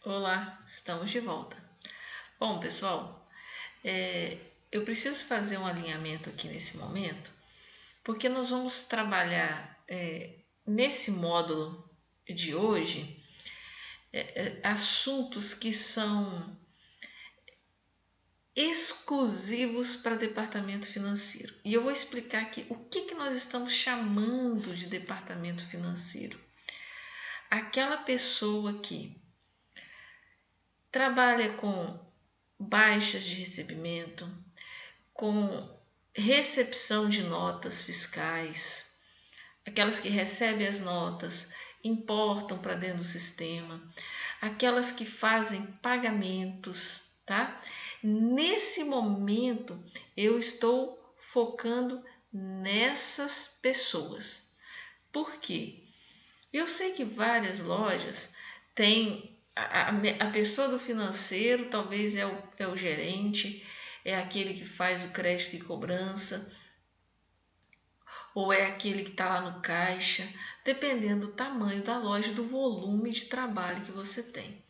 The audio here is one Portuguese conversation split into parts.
Olá, estamos de volta. Bom, pessoal, eu preciso fazer um alinhamento aqui nesse momento, porque nós vamos trabalhar nesse módulo de hoje assuntos que são exclusivos para departamento financeiro. E eu vou explicar aqui o que nós estamos chamando de departamento financeiro. Aquela pessoa que trabalha com baixas de recebimento, com recepção de notas fiscais, aquelas que recebem as notas, importam para dentro do sistema, aquelas que fazem pagamentos, tá? Nesse momento eu estou focando nessas pessoas. Por quê? Eu sei que várias lojas têm a pessoa do financeiro, talvez é o gerente, é aquele que faz o crédito e cobrança, ou é aquele que está lá no caixa, dependendo do tamanho da loja, do volume de trabalho que você tem.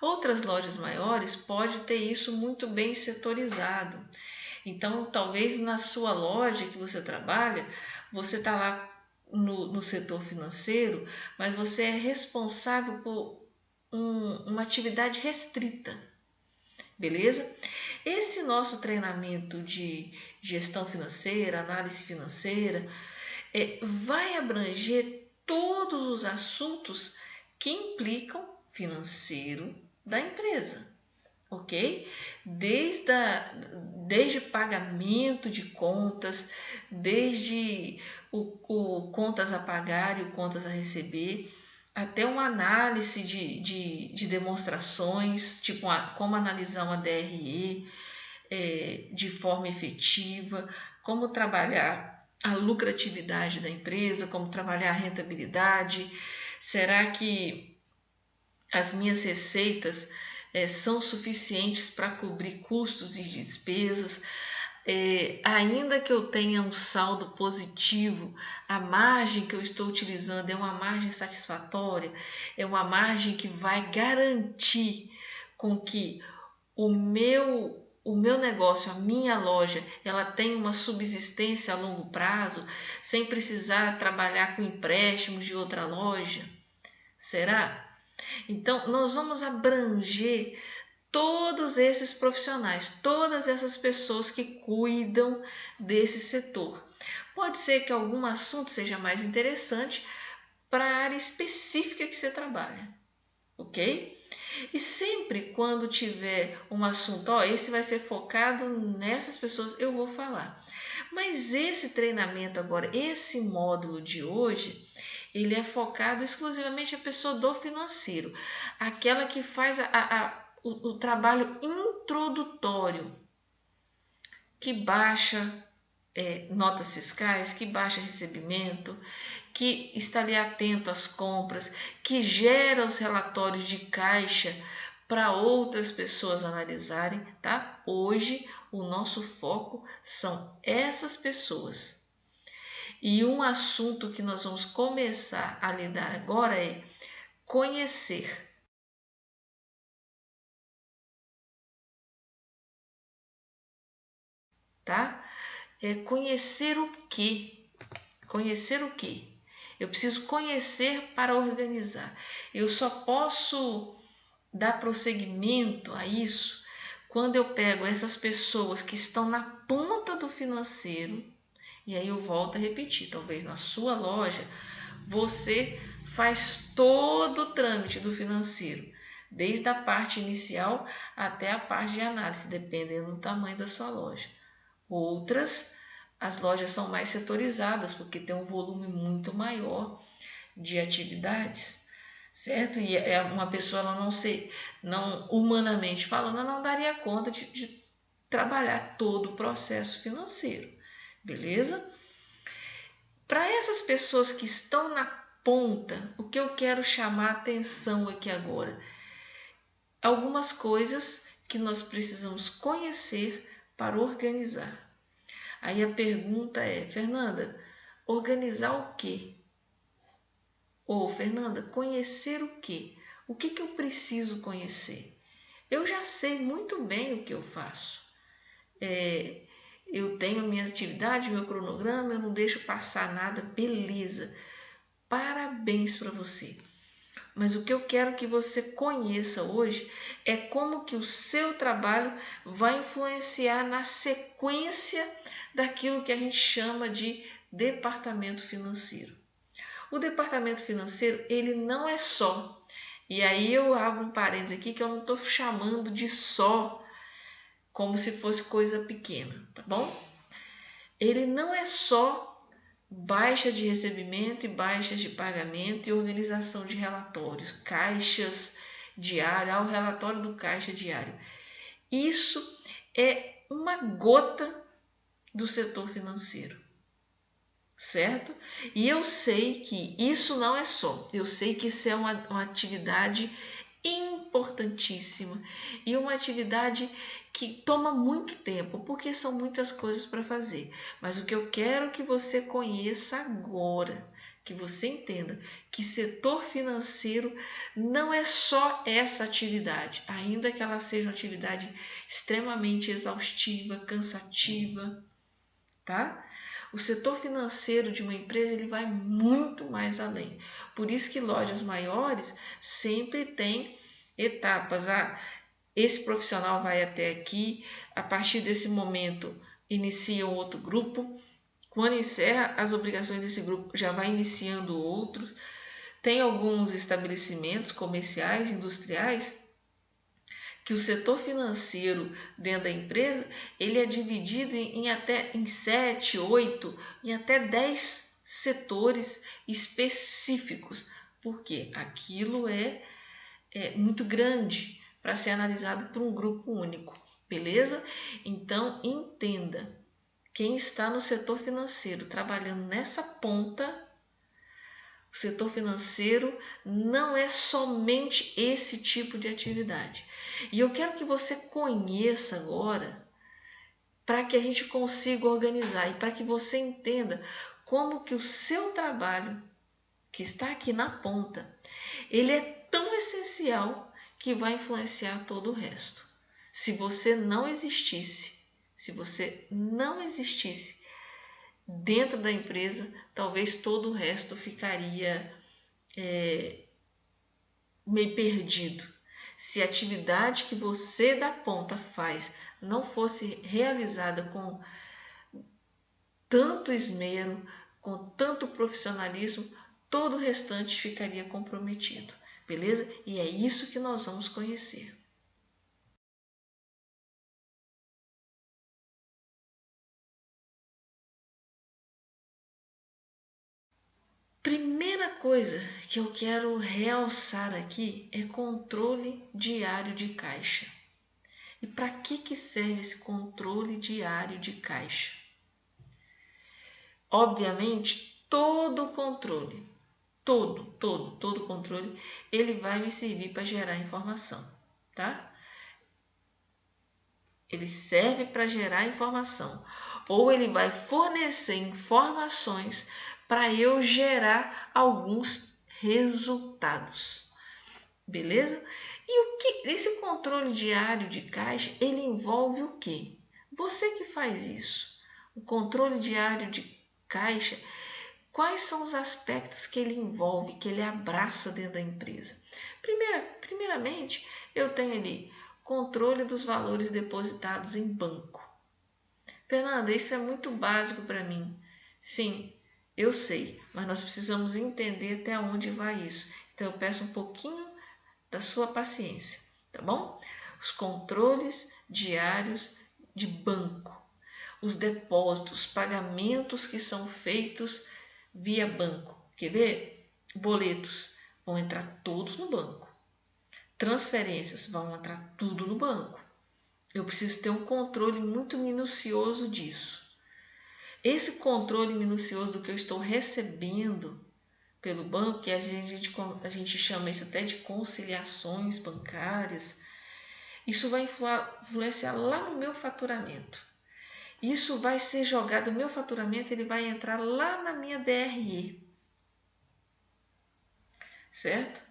Outras lojas maiores podem ter isso muito bem setorizado. Então, talvez na sua loja que você trabalha, você está lá no setor financeiro, mas você é responsável por uma atividade restrita, beleza? Esse nosso treinamento de gestão financeira, análise financeira, vai abranger todos os assuntos que implicam financeiro da empresa, ok? Desde pagamento de contas, desde o contas a pagar e o contas a receber, até uma análise de demonstrações, tipo como analisar uma DRE de forma efetiva, como trabalhar a lucratividade da empresa, como trabalhar a rentabilidade. Será que as minhas receitas são suficientes para cobrir custos e despesas? Ainda que eu tenha um saldo positivo, a margem que eu estou utilizando é uma margem satisfatória, é uma margem que vai garantir com que o meu negócio, a minha loja, ela tenha uma subsistência a longo prazo, sem precisar trabalhar com empréstimos de outra loja? Será? Então, nós vamos abranger todos esses profissionais, todas essas pessoas que cuidam desse setor. Pode ser que algum assunto seja mais interessante para a área específica que você trabalha, ok? E sempre quando tiver um assunto, esse vai ser focado nessas pessoas, eu vou falar. Mas esse treinamento agora, esse módulo de hoje, ele é focado exclusivamente a pessoa do financeiro, aquela que faz o trabalho introdutório, que baixa notas fiscais, que baixa recebimento, que está ali atento às compras, que gera os relatórios de caixa para outras pessoas analisarem, tá? Hoje o nosso foco são essas pessoas. E um assunto que nós vamos começar a lidar agora é conhecer. Tá? Conhecer o quê? Conhecer o quê? Eu preciso conhecer para organizar. Eu só posso dar prosseguimento a isso quando eu pego essas pessoas que estão na ponta do financeiro, e aí eu volto a repetir, talvez na sua loja você faz todo o trâmite do financeiro, desde a parte inicial até a parte de análise, dependendo do tamanho da sua loja. Outras, as lojas são mais setorizadas, porque tem um volume muito maior de atividades, certo? E uma pessoa, ela não humanamente falando, ela não daria conta de trabalhar todo o processo financeiro, beleza? Para essas pessoas que estão na ponta, o que eu quero chamar a atenção aqui agora? Algumas coisas que nós precisamos conhecer para organizar. Aí a pergunta é, Fernanda, organizar o quê? Ou, Fernanda, conhecer o quê? O que eu preciso conhecer? Eu já sei muito bem o que eu faço. Eu tenho minhas atividades, meu cronograma, eu não deixo passar nada, beleza. Parabéns para você. Mas o que eu quero que você conheça hoje é como que o seu trabalho vai influenciar na sequência daquilo que a gente chama de departamento financeiro. O departamento financeiro, ele não é só, e aí eu abro um parênteses aqui que eu não estou chamando de só como se fosse coisa pequena, tá bom? Ele não é só baixa de recebimento e baixas de pagamento e organização de relatórios, caixas diárias, o relatório do caixa diário. Isso é uma gota do setor financeiro, certo? E eu sei que isso não é só, eu sei que isso é uma atividade importantíssima e uma atividade que toma muito tempo, porque são muitas coisas para fazer. Mas o que eu quero que você conheça agora, que você entenda que setor financeiro não é só essa atividade, ainda que ela seja uma atividade extremamente exaustiva, cansativa, tá? O setor financeiro de uma empresa ele vai muito mais além. Por isso que lojas maiores sempre têm etapas. Esse profissional vai até aqui, a partir desse momento inicia um outro grupo. Quando encerra as obrigações desse grupo, já vai iniciando outros. Tem alguns estabelecimentos comerciais, industriais, que o setor financeiro dentro da empresa ele é dividido em 7, 8, em até 10 setores específicos, porque aquilo é muito grande para ser analisado por um grupo único, beleza? Então entenda, quem está no setor financeiro trabalhando nessa ponta, o setor financeiro não é somente esse tipo de atividade. E eu quero que você conheça agora para que a gente consiga organizar e para que você entenda como que o seu trabalho, que está aqui na ponta, ele é tão essencial que vai influenciar todo o resto. Se você não existisse dentro da empresa, talvez todo o resto ficaria meio perdido. Se a atividade que você da ponta faz não fosse realizada com tanto esmero, com tanto profissionalismo, todo o restante ficaria comprometido, beleza? E é isso que nós vamos conhecer. Primeira coisa que eu quero realçar aqui é controle diário de caixa. E para que serve esse controle diário de caixa? Obviamente, todo controle, todo controle, ele vai me servir para gerar informação, tá? Ele serve para gerar informação, ou ele vai fornecer informações para eu gerar alguns resultados, beleza? E o que esse controle diário de caixa, ele envolve o quê? Você que faz isso, o controle diário de caixa, quais são os aspectos que ele envolve, que ele abraça dentro da empresa? Primeiramente, eu tenho ali controle dos valores depositados em banco. Fernanda, isso é muito básico para mim. Sim, eu sei, mas nós precisamos entender até onde vai isso. Então eu peço um pouquinho da sua paciência, tá bom? Os controles diários de banco, os depósitos, os pagamentos que são feitos via banco. Quer ver? Boletos vão entrar todos no banco. Transferências vão entrar tudo no banco. Eu preciso ter um controle muito minucioso disso. Esse controle minucioso do que eu estou recebendo pelo banco, que a gente chama isso até de conciliações bancárias, isso vai influenciar lá no meu faturamento. Isso vai ser jogado, o meu faturamento ele vai entrar lá na minha DRE, certo?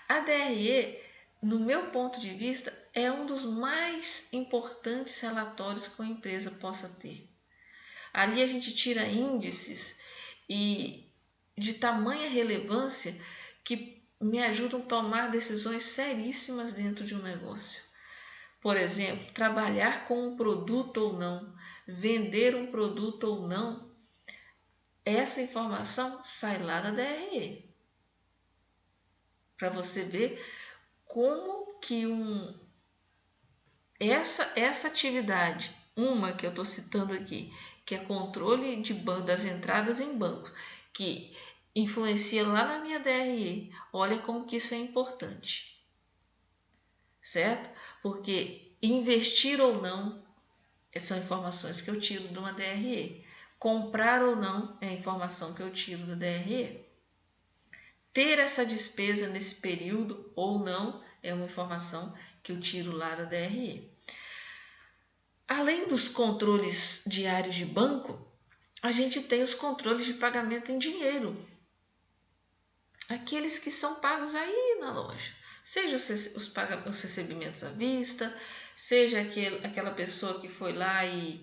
A DRE, no meu ponto de vista, é um dos mais importantes relatórios que uma empresa possa ter. Ali a gente tira índices e de tamanha relevância que me ajudam a tomar decisões seríssimas dentro de um negócio. Por exemplo, trabalhar com um produto ou não, vender um produto ou não, essa informação sai lá da DRE. Para você ver como que essa atividade, uma que eu estou citando aqui, que é controle das entradas em bancos, que influencia lá na minha DRE, olha como que isso é importante, certo? Porque investir ou não são informações que eu tiro de uma DRE. Comprar ou não é a informação que eu tiro da DRE. Ter essa despesa nesse período ou não é uma informação que eu tiro lá da DRE. Além dos controles diários de banco, a gente tem os controles de pagamento em dinheiro. Aqueles que são pagos aí na loja. Seja os recebimentos à vista, seja aquela pessoa que foi lá e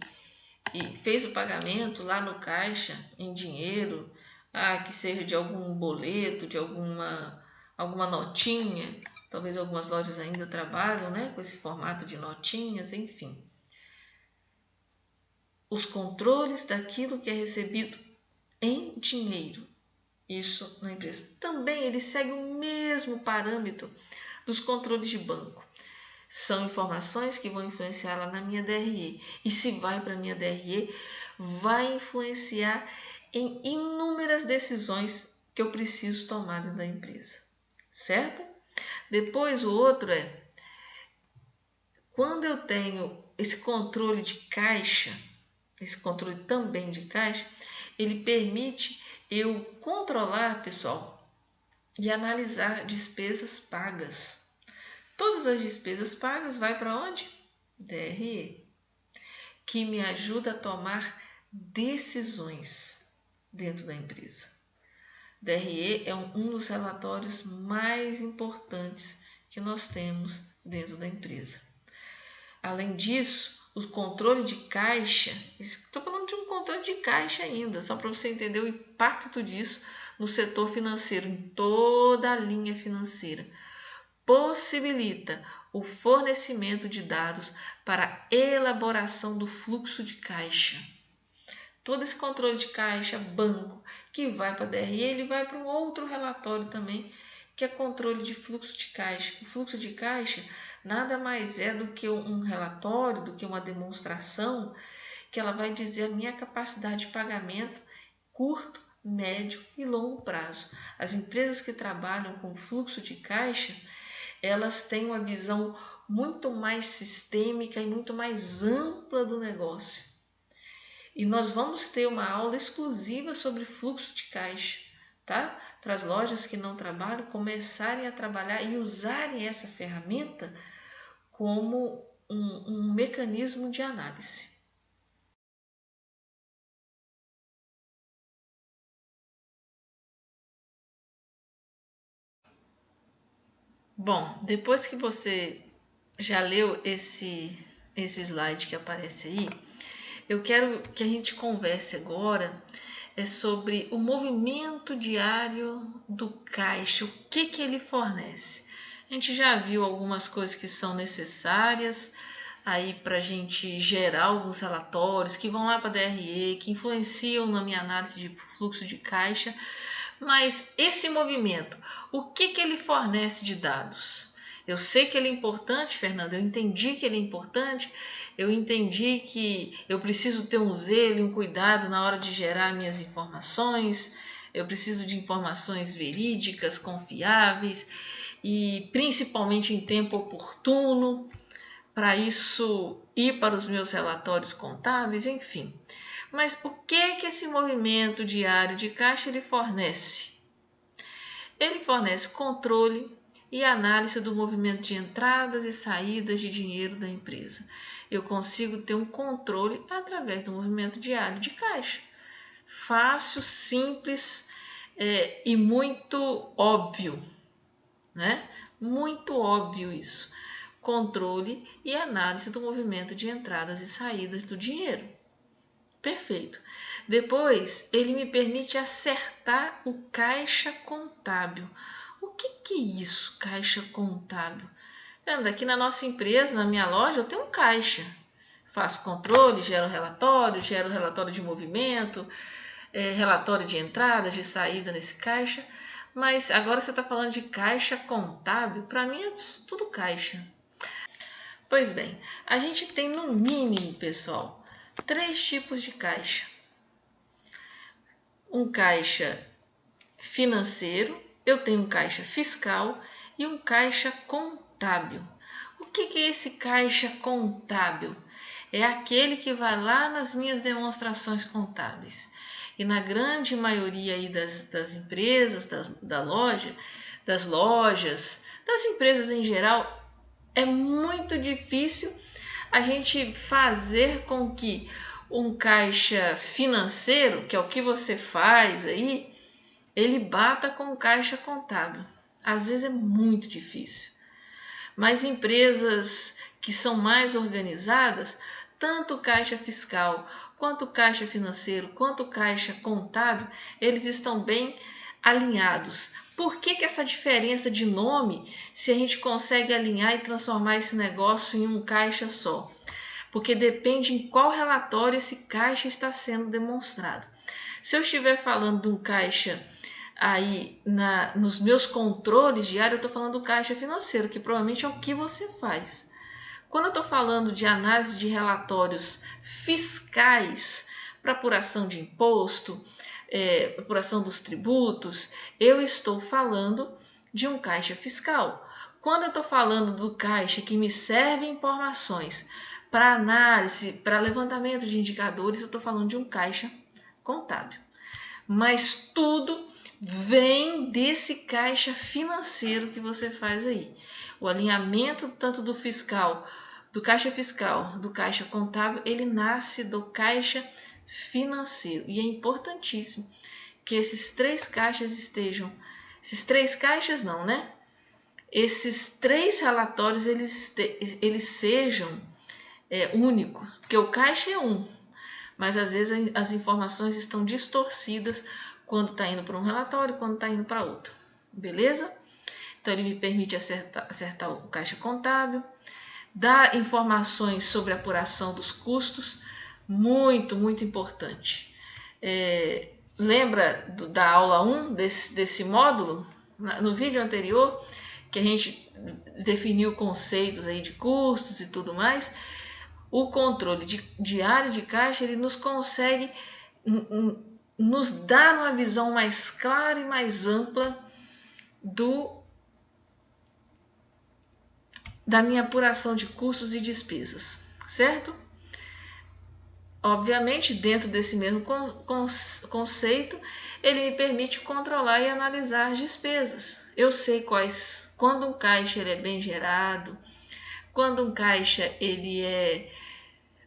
fez o pagamento lá no caixa em dinheiro, que seja de algum boleto, de alguma notinha. Talvez algumas lojas ainda trabalham, né, com esse formato de notinhas, enfim. Os controles daquilo que é recebido em dinheiro. Isso na empresa. Também ele segue o mesmo parâmetro dos controles de banco. São informações que vão influenciar lá na minha DRE. E se vai para a minha DRE, vai influenciar em inúmeras decisões que eu preciso tomar dentro da empresa. Certo? Depois o outro é, quando eu tenho esse controle de caixa, esse controle também de caixa, ele permite eu controlar, pessoal, e analisar despesas pagas. Todas as despesas pagas vai para onde? DRE, que me ajuda a tomar decisões dentro da empresa. DRE é um dos relatórios mais importantes que nós temos dentro da empresa. Além disso, o controle de caixa, estou falando de um controle de caixa ainda, só para você entender o impacto disso no setor financeiro, em toda a linha financeira. Possibilita o fornecimento de dados para a elaboração do fluxo de caixa. Todo esse controle de caixa, banco, que vai para a DRE, ele vai para um outro relatório também, que é controle de fluxo de caixa. O fluxo de caixa nada mais é do que um relatório, do que uma demonstração, que ela vai dizer a minha capacidade de pagamento curto, médio e longo prazo. As empresas que trabalham com fluxo de caixa, elas têm uma visão muito mais sistêmica e muito mais ampla do negócio. E nós vamos ter uma aula exclusiva sobre fluxo de caixa, tá? Para as lojas que não trabalham começarem a trabalhar e usarem essa ferramenta como um mecanismo de análise. Bom, depois que você já leu esse slide que aparece aí, eu quero que a gente converse agora sobre o movimento diário do caixa, o que ele fornece. A gente já viu algumas coisas que são necessárias aí para a gente gerar alguns relatórios que vão lá para a DRE, que influenciam na minha análise de fluxo de caixa, mas esse movimento, o que ele fornece de dados? Eu sei que ele é importante, Fernanda, eu entendi que ele é importante, eu entendi que eu preciso ter um zelo e um cuidado na hora de gerar minhas informações, eu preciso de informações verídicas, confiáveis e principalmente em tempo oportuno, para isso ir para os meus relatórios contábeis, enfim. Mas o que esse movimento diário de caixa ele fornece? Ele fornece controle e análise do movimento de entradas e saídas de dinheiro da empresa. Eu consigo ter um controle através do movimento diário de caixa. Fácil, simples e muito óbvio. né? Muito óbvio isso. Controle e análise do movimento de entradas e saídas do dinheiro. Perfeito. Depois, ele me permite acertar o caixa contábil. O que é isso, caixa contábil? Vendo, aqui na nossa empresa, na minha loja, eu tenho um caixa. Faço controle, gero relatório de movimento, relatório de entradas, de saída nesse caixa. Mas agora você está falando de caixa contábil, para mim é tudo caixa. Pois bem, a gente tem no mínimo, pessoal, 3 tipos de caixa. Um caixa financeiro, eu tenho um caixa fiscal e um caixa contábil. O que é esse caixa contábil? É aquele que vai lá nas minhas demonstrações contábeis. E na grande maioria aí das empresas, das lojas, das empresas em geral, é muito difícil a gente fazer com que um caixa financeiro, que é o que você faz aí, ele bata com o caixa contábil. Às vezes é muito difícil. Mas empresas que são mais organizadas, tanto o caixa fiscal, quanto o caixa financeiro, quanto o caixa contábil, eles estão bem alinhados. Por que essa diferença de nome se a gente consegue alinhar e transformar esse negócio em um caixa só? Porque depende em qual relatório esse caixa está sendo demonstrado. Se eu estiver falando de um caixa aí nos meus controles diários, eu estou falando do caixa financeiro, que provavelmente é o que você faz. Quando eu estou falando de análise de relatórios fiscais para apuração de imposto, apuração dos tributos, eu estou falando de um caixa fiscal. Quando eu estou falando do caixa que me serve informações para análise, para levantamento de indicadores, eu estou falando de um caixa contábil. Mas tudo vem desse caixa financeiro que você faz aí. O alinhamento tanto do fiscal, do caixa fiscal, do caixa contábil, ele nasce do caixa financeiro. E é importantíssimo que esses 3 caixas estejam, esses 3 caixas não, né? Esses 3 relatórios eles sejam únicos, porque o caixa é um, mas às vezes as informações estão distorcidas quando está indo para um relatório, quando está indo para outro. Beleza? Então, ele me permite acertar o caixa contábil, dar informações sobre a apuração dos custos, muito, muito importante. Lembra da aula 1 desse módulo? No vídeo anterior, que a gente definiu conceitos aí de custos e tudo mais, o controle diário de caixa, ele nos consegue nos dar uma visão mais clara e mais ampla da minha apuração de custos e despesas, certo? Obviamente, dentro desse mesmo conceito, ele me permite controlar e analisar as despesas. Eu sei quando um caixa ele é bem gerado, quando um caixa ele é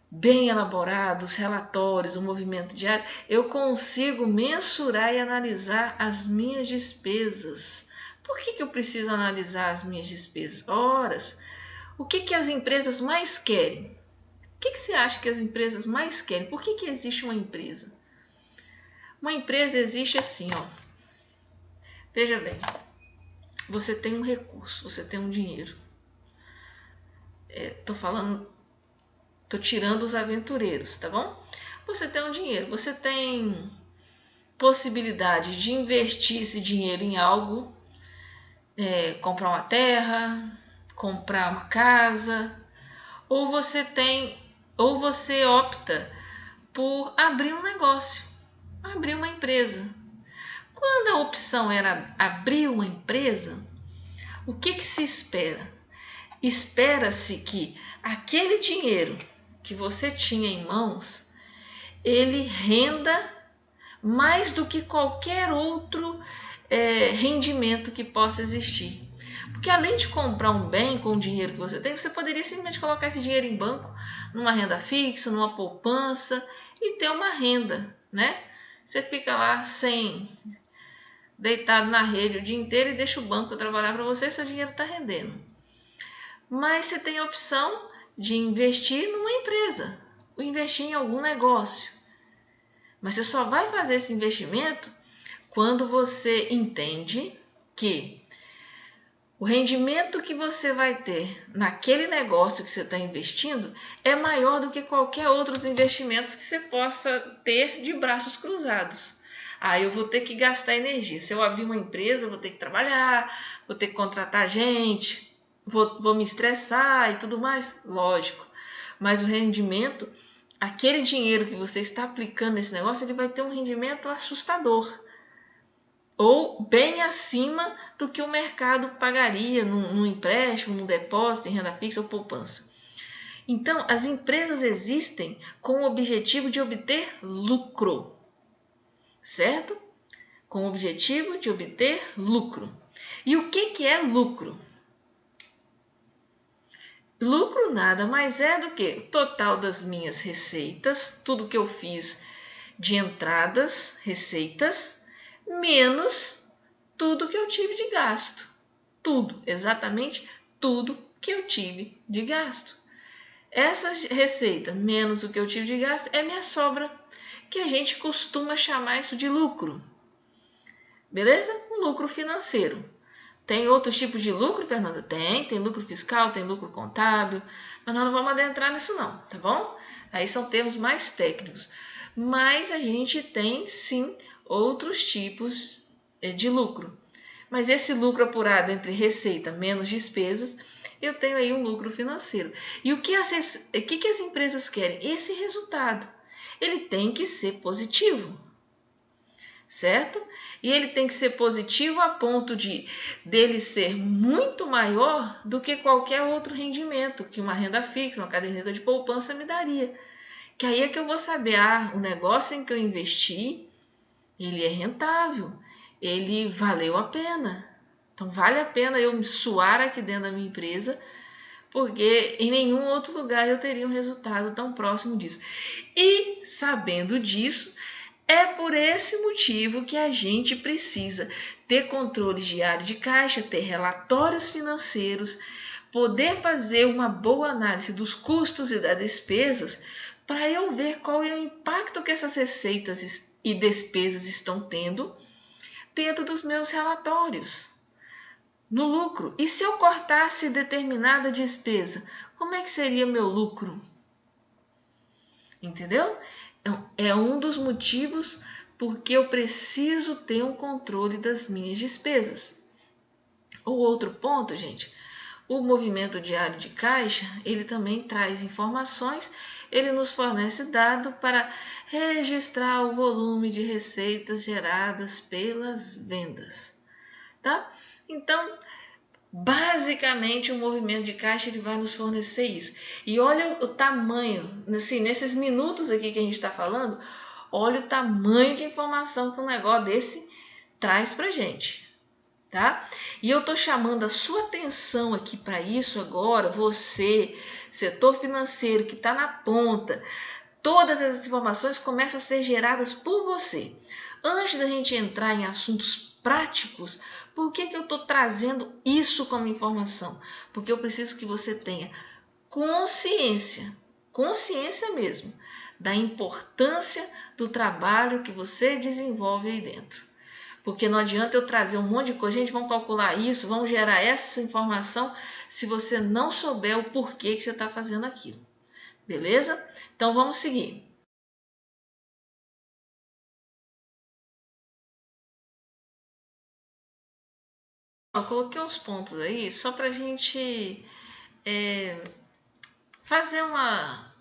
bem elaborado, os relatórios, o movimento diário, eu consigo mensurar e analisar as minhas despesas. Por que eu preciso analisar as minhas despesas? Horas. O que as empresas mais querem? O que você acha que as empresas mais querem? Por que existe uma empresa? Uma empresa existe assim, ó. Veja bem, você tem um recurso, você tem um dinheiro. Tô tirando os aventureiros, tá bom? Você tem um dinheiro, você tem possibilidade de investir esse dinheiro em algo, comprar uma terra, comprar uma casa, ou você opta por abrir um negócio, abrir uma empresa. Quando a opção era abrir uma empresa, o que se espera? Espera-se que aquele dinheiro que você tinha em mãos, ele renda mais do que qualquer outro rendimento que possa existir. Porque além de comprar um bem com o dinheiro que você tem, você poderia simplesmente colocar esse dinheiro em banco, numa renda fixa, numa poupança e ter uma renda, né? Você fica lá sem deitado na rede o dia inteiro e deixa o banco trabalhar para você, seu dinheiro está rendendo. Mas você tem a opção de investir numa empresa, ou investir em algum negócio. Mas você só vai fazer esse investimento quando você entende que o rendimento que você vai ter naquele negócio que você está investindo é maior do que qualquer outros investimentos que você possa ter de braços cruzados. Eu vou ter que gastar energia. Se eu abrir uma empresa, eu vou ter que trabalhar, vou ter que contratar gente, vou me estressar e tudo mais. Lógico. Mas o rendimento, aquele dinheiro que você está aplicando nesse negócio, ele vai ter um rendimento assustador. Ou bem acima do que o mercado pagaria num empréstimo, num depósito, em renda fixa ou poupança. Então, as empresas existem com o objetivo de obter lucro, certo? Com o objetivo de obter lucro. E o que é lucro? Lucro nada mais é do que o total das minhas receitas, tudo que eu fiz de entradas, receitas, menos tudo que eu tive de gasto. Tudo, exatamente tudo que eu tive de gasto. Essa receita menos o que eu tive de gasto é minha sobra, que a gente costuma chamar isso de lucro. Beleza? Um lucro financeiro. Tem outros tipos de lucro, Fernanda? Tem lucro fiscal, tem lucro contábil, mas nós não vamos adentrar nisso não, tá bom? Aí são termos mais técnicos. Mas a gente tem sim outros tipos de lucro. Mas esse lucro apurado entre receita menos despesas, eu tenho aí um lucro financeiro. E o que as empresas querem? Esse resultado. Ele tem que ser positivo, certo? E ele tem que ser positivo a ponto dele ser muito maior do que qualquer outro rendimento que uma renda fixa, uma caderneta de poupança me daria. Que aí é que eu vou saber, o negócio em que eu investi, ele é rentável, ele valeu a pena. Então vale a pena eu me suar aqui dentro da minha empresa, porque em nenhum outro lugar eu teria um resultado tão próximo disso. E sabendo disso, é por esse motivo que a gente precisa ter controle diário de caixa, ter relatórios financeiros, poder fazer uma boa análise dos custos e das despesas, para eu ver qual é o impacto que essas receitas e despesas estão tendo dentro dos meus relatórios, no lucro. E se eu cortasse determinada despesa, como é que seria meu lucro? Entendeu? É um dos motivos porque eu preciso ter um controle das minhas despesas. O outro ponto, gente, o movimento diário de caixa, ele também traz informações, ele nos fornece dado para registrar o volume de receitas geradas pelas vendas, tá? Então, basicamente, o movimento de caixa ele vai nos fornecer isso. E olha o tamanho, assim, nesses minutos aqui que a gente está falando, olha o tamanho de informação que um negócio desse traz para gente. Tá? E eu estou chamando a sua atenção aqui para isso agora, você, setor financeiro que está na ponta, todas essas informações começam a ser geradas por você. Antes da gente entrar em assuntos práticos, por que eu estou trazendo isso como informação? Porque eu preciso que você tenha consciência mesmo, da importância do trabalho que você desenvolve aí dentro. Porque não adianta eu trazer um monte de coisa, gente, vamos calcular isso, vamos gerar essa informação, se você não souber o porquê que você está fazendo aquilo. Beleza? Então vamos seguir. Eu coloquei uns pontos aí só para a gente fazer uma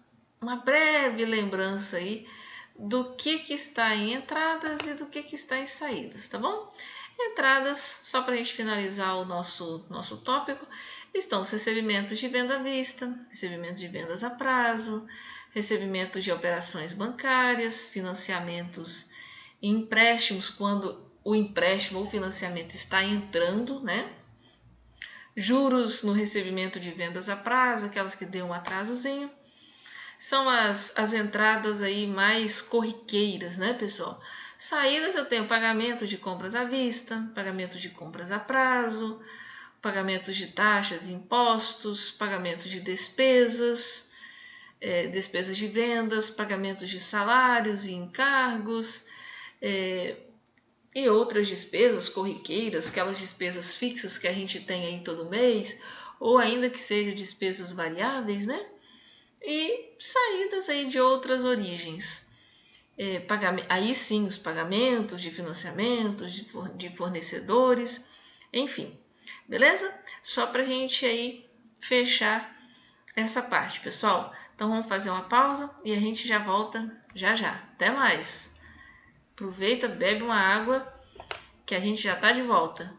breve lembrança aí do que está em entradas e do que está em saídas, tá bom? Entradas, só para a gente finalizar o nosso tópico, estão os recebimentos de venda à vista, recebimentos de vendas a prazo, recebimentos de operações bancárias, financiamentos e empréstimos quando o empréstimo ou financiamento está entrando, né? Juros no recebimento de vendas a prazo, aquelas que deu um atrasozinho. São as entradas aí mais corriqueiras, né, pessoal? Saídas eu tenho pagamento de compras à vista, pagamento de compras a prazo, pagamento de taxas e impostos, pagamento de despesas, despesas de vendas, pagamento de salários e encargos, e outras despesas corriqueiras, aquelas despesas fixas que a gente tem aí todo mês, ou ainda que seja despesas variáveis, né? E saídas aí de outras origens. Aí sim, os pagamentos de financiamentos, de fornecedores, enfim, beleza? Só para a gente aí fechar essa parte, pessoal. Então vamos fazer uma pausa e a gente já volta já já. Até mais! Aproveita, bebe uma água que a gente já está de volta.